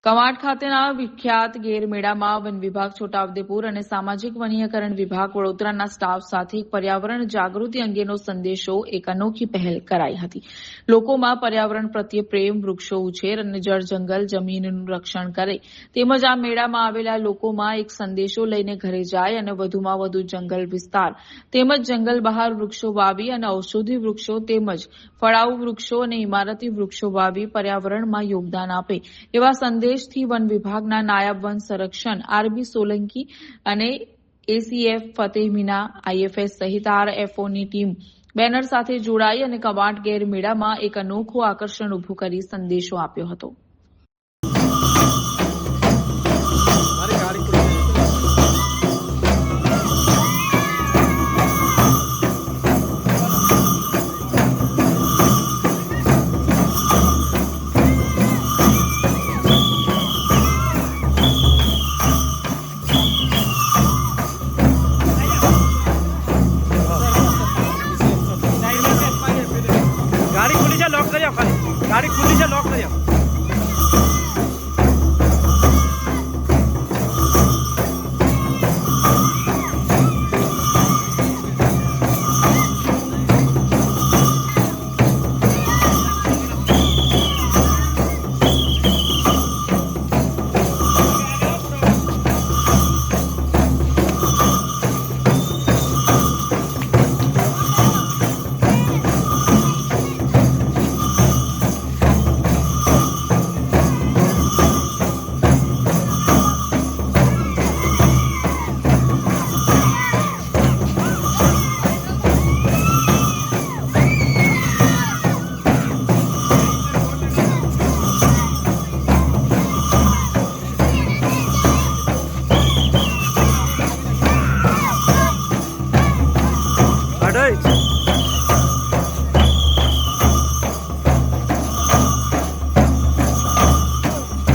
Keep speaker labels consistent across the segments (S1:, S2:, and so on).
S1: કવાંટ ખાતેના વિખ્યાત ગેર મેળામાં વન વિભાગ છોટાઉદેપુર અને સામાજિક વનીયકરણ વિભાગ વડોદરાના સ્ટાફ સાથે પર્યાવરણ જાગૃતિ અંગેનો સંદેશો એક અનોખી પહેલ કરાઈ હતી. લોકોમાં પર્યાવરણ પ્રત્યે પ્રેમ, વૃક્ષો ઉછેર અને જળ જંગલ જમીનનું રક્ષણ કરે તેમજ આ મેળામાં આવેલા લોકોમાં એક સંદેશો લઈને ઘરે જાય અને વધુમાં વધુ જંગલ વિસ્તાર તેમજ જંગલ બહાર વૃક્ષો વાવી અને ઔષધિ વૃક્ષો તેમજ ફળાઉ વૃક્ષો અને ઇમારતી વૃક્ષો વાવી પર્યાવરણમાં યોગદાન આપે એવા સંદેશથી વન વિભાગના નાયબ વન સંરક્ષણ આરબી સોલંકી અને એસીએફ ફતેહ મીના આઈએફએસ સહિત આરએફઓની ટીમ બેનર સાથે જોડાઈ અને કવાંટ ગેર મેળામાં એક અનોખું આકર્ષણ ઉભું કરી સંદેશો આપ્યો હતો.
S2: गाड़ी खुली છે લોક કરી આપ ખાલી ગાડી ખુલ્લી છે લોક કરી આપ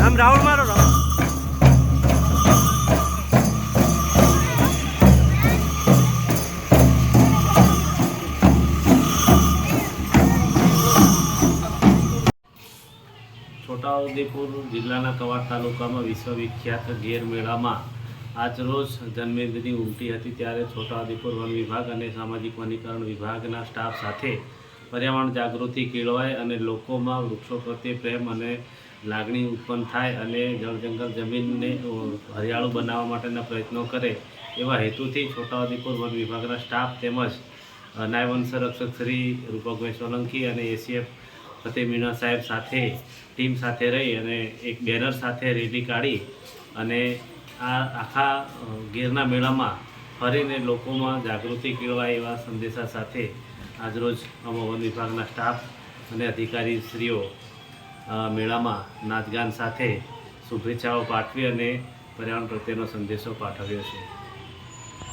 S2: આમ રાઉન્ડ મારો રાઉન્ડ
S3: છોટાઉદેપુર જિલ્લાના કવાંટ તાલુકામાં વિશ્વવિખ્યાત ગેર મેળામાં આજરોજ જન્મેન્દ્રની ઉમટી હતી ત્યારે છોટાઉદેપુર વન વિભાગ અને સામાજિક વનીકરણ વિભાગના સ્ટાફ સાથે પર્યાવરણ જાગૃતિ કેળવાય અને લોકોમાં વૃક્ષો પ્રત્યે પ્રેમ અને લાગણી ઉત્પન્ન થાય અને જળ જંગલ જમીનને હરિયાળું બનાવવા માટેના પ્રયત્નો કરે એવા હેતુથી છોટાઉદેપુર વન વિભાગના સ્ટાફ તેમજ નાયબ વન સંરક્ષક શ્રી રૂપકભાઈ સોલંકી અને એસીએફ ફતેહ મીના સાહેબ સાથે ટીમ સાથે રહી અને એક બેનર સાથે રેલી કાઢી અને આ આખા ગેરના મેળામાં ફરીને લોકોમાં જાગૃતિ કેળવાય એવા સંદેશા સાથે આજરોજ અમે વન વિભાગના સ્ટાફ અને અધિકારીશ્રીઓ મેળામાં નાચગાન સાથે શુભેચ્છાઓ પાઠવી અને પર્યાવરણ પ્રત્યેનો સંદેશો પાઠવ્યો છે.